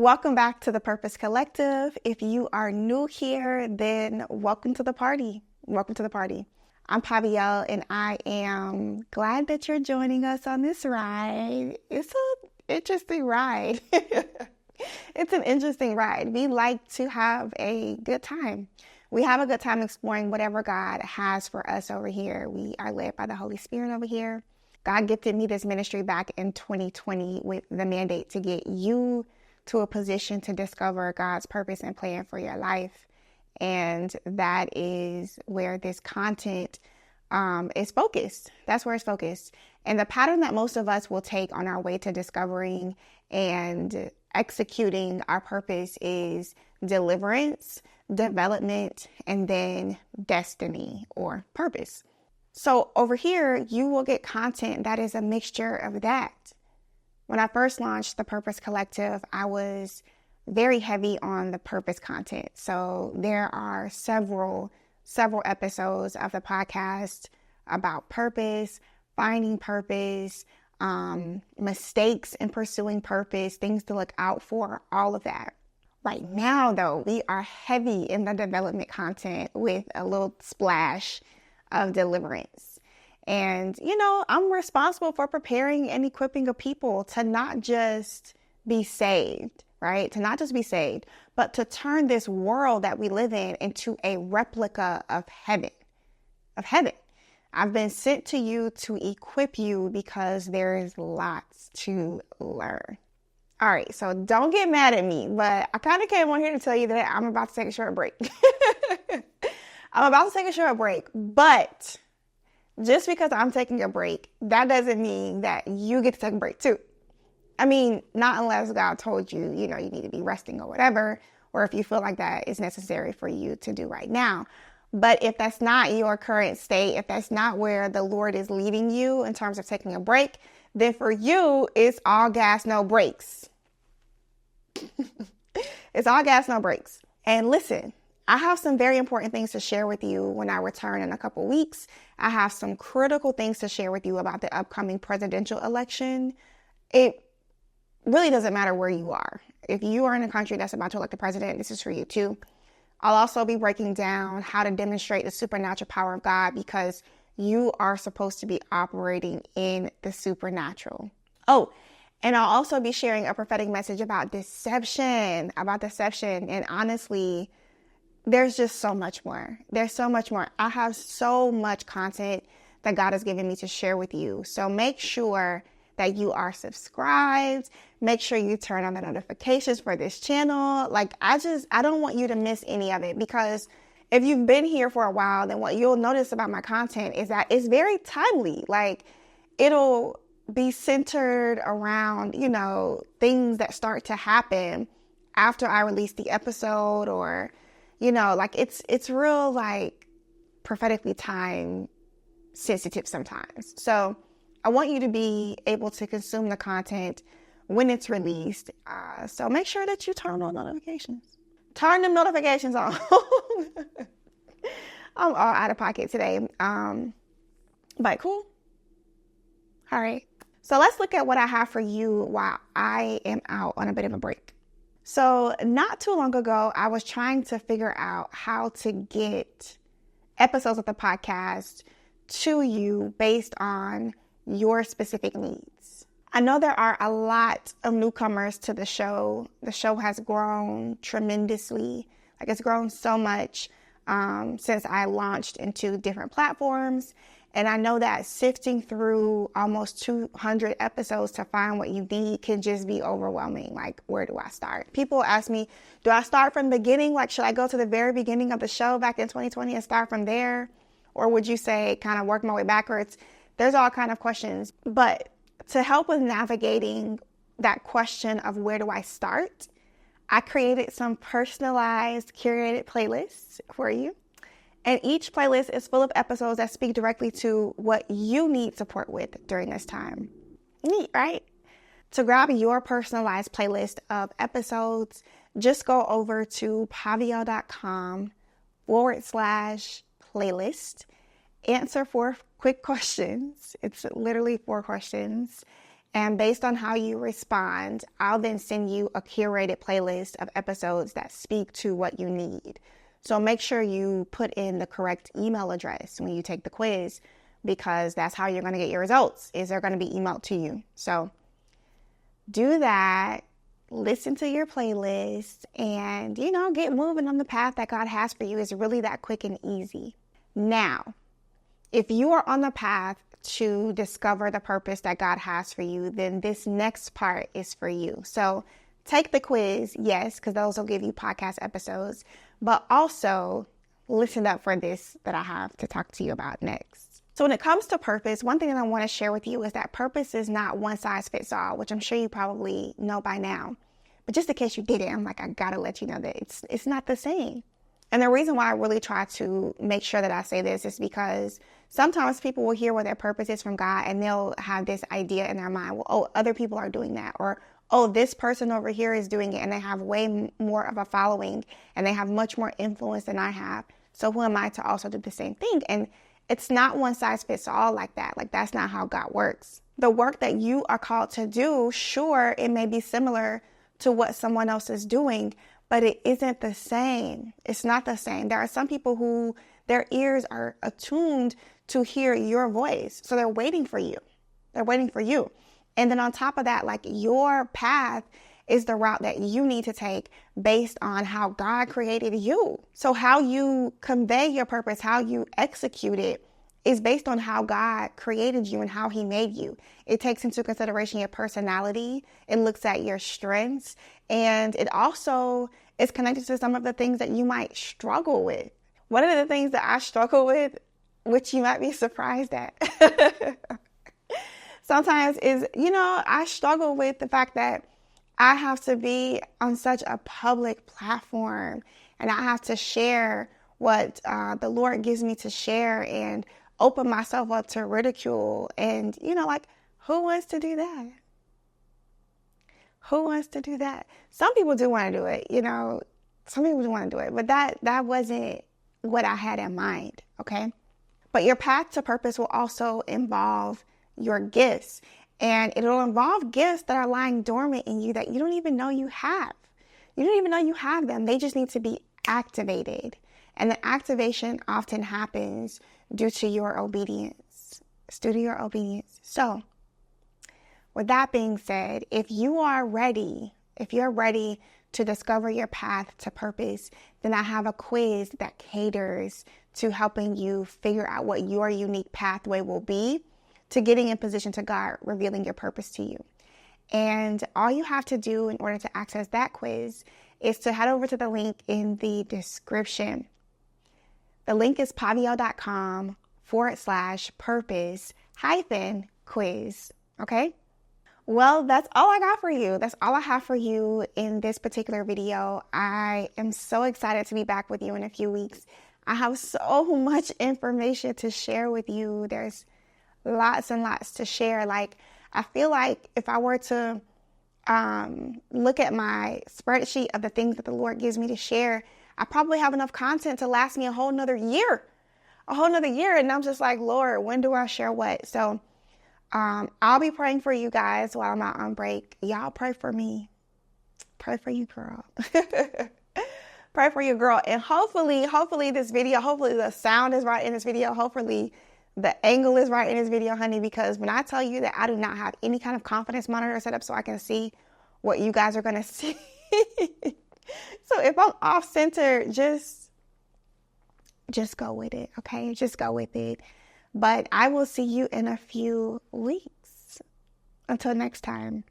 Welcome back to the Purpose Collective. If you are new here, then welcome to the party. Welcome to the party. I'm Pavielle, and I am glad that you're joining us on this ride. It's an interesting ride. It's an interesting ride. We like to have a good time. We have a good time exploring whatever God has for us over here. We are led by the Holy Spirit over here. God gifted me this ministry back in 2020 with the mandate to get you to a position to discover God's purpose and plan for your life. And that is where this content is focused. That's where it's focused. And the pattern that most of us will take on our way to discovering and executing our purpose is deliverance, development, and then destiny or purpose. So over here, you will get content that is a mixture of that. When I first launched the Purpose Collective, I was very heavy on the purpose content. So there are several episodes of the podcast about purpose, finding purpose, mistakes in pursuing purpose, things to look out for, all of that. Right now, though, we are heavy in the development content with a little splash of deliverance. And, I'm responsible for preparing and equipping a people to not just be saved, right? To not just be saved, but to turn this world that we live in into a replica of heaven. I've been sent to you to equip you because there is lots to learn. All right, so don't get mad at me, but I kind of came on here to tell you that I'm about to take a short break. But just because I'm taking a break, that doesn't mean that you get to take a break too. I mean, not unless God told you, you need to be resting or whatever, or if you feel like that is necessary for you to do right now. But if that's not your current state, if that's not where the Lord is leading you in terms of taking a break, then for you, it's all gas, no brakes. It's all gas, no brakes. And listen, I have some very important things to share with you when I return in a couple weeks. I have some critical things to share with you about the upcoming presidential election. It really doesn't matter where you are. If you are in a country that's about to elect a president, this is for you too. I'll also be breaking down how to demonstrate the supernatural power of God because you are supposed to be operating in the supernatural. Oh, and I'll also be sharing a prophetic message about deception. And honestly, there's just so much more. There's so much more. I have so much content that God has given me to share with you. So make sure that you are subscribed. Make sure you turn on the notifications for this channel. I don't want you to miss any of it, because if you've been here for a while, then what you'll notice about my content is that it's very timely. It'll be centered around, things that start to happen after I release the episode, or it's real prophetically time sensitive sometimes. So I want you to be able to consume the content when it's released. So make sure that you turn on notifications. Turn them notifications on. I'm all out of pocket today. But cool. All right. So let's look at what I have for you while I am out on a bit of a break. So not too long ago, I was trying to figure out how to get episodes of the podcast to you based on your specific needs. I know there are a lot of newcomers to the show. The show has grown tremendously. It's grown so much since I launched into different platforms. And I know that sifting through almost 200 episodes to find what you need can just be overwhelming. Where do I start? People ask me, do I start from the beginning? Should I go to the very beginning of the show back in 2020 and start from there? Or would you say kind of work my way backwards? There's all kind of questions. But to help with navigating that question of where do I start, I created some personalized, curated playlists for you. And each playlist is full of episodes that speak directly to what you need support with during this time. Neat, right? To grab your personalized playlist of episodes, just go over to pavielle.com/playlist. Answer 4 quick questions. It's literally 4 questions. And based on how you respond, I'll then send you a curated playlist of episodes that speak to what you need. So make sure you put in the correct email address when you take the quiz, because that's how you're going to get your results, is they're going to be emailed to you. So do that, listen to your playlist, and, get moving on the path that God has for you. It's really that quick and easy. Now, if you are on the path to discover the purpose that God has for you, then this next part is for you. So take the quiz, yes, because those will give you podcast episodes, but also listen up for this that I have to talk to you about next. So when it comes to purpose, one thing that I want to share with you is that purpose is not one size fits all, which I'm sure you probably know by now. But just in case you didn't, I gotta let you know that it's not the same. And the reason why I really try to make sure that I say this is because sometimes people will hear what their purpose is from God, and they'll have this idea in their mind, well, oh, other people are doing that, or, oh, this person over here is doing it, and they have way more of a following, and they have much more influence than I have. So who am I to also do the same thing? And it's not one size fits all like that. That's not how God works. The work that you are called to do, sure, it may be similar to what someone else is doing, but it isn't the same. It's not the same. There are some people who their ears are attuned to hear your voice. So they're waiting for you. They're waiting for you. And then on top of that, your path is the route that you need to take based on how God created you. So how you convey your purpose, how you execute it, is based on how God created you and how he made you. It takes into consideration your personality. It looks at your strengths. And it also is connected to some of the things that you might struggle with. One of the things that I struggle with, which you might be surprised at, sometimes is, I struggle with the fact that I have to be on such a public platform, and I have to share what the Lord gives me to share and open myself up to ridicule. And, who wants to do that? Who wants to do that? Some people do want to do it, some people do want to do it, but that wasn't what I had in mind, okay? But your path to purpose will also involve your gifts, and it'll involve gifts that are lying dormant in you that you don't even know you have. You don't even know you have them. They just need to be activated. And the activation often happens due to your obedience. It's due to your obedience. So, with that being said, if you're ready to discover your path to purpose, then I have a quiz that caters to helping you figure out what your unique pathway will be to getting in position to God revealing your purpose to you. And all you have to do in order to access that quiz is to head over to the link in the description. The link is pavielle.com/purpose-quiz. Okay? Well, that's all I got for you. That's all I have for you in this particular video. I am so excited to be back with you in a few weeks. I have so much information to share with you. There's lots and lots to share. I feel like if I were to look at my spreadsheet of the things that the Lord gives me to share, I probably have enough content to last me a whole nother year. And I'm just like, Lord, when do I share what? So I'll be praying for you guys while I'm out on break. Y'all pray for me. Pray for you, girl. Pray for you, girl. And hopefully this video, hopefully the sound is right in this video. Hopefully the angle is right in this video, honey, because when I tell you that I do not have any kind of confidence monitor set up so I can see what you guys are going to see. So if I'm off center, just go with it. Okay. Just go with it. But I will see you in a few weeks. Until next time.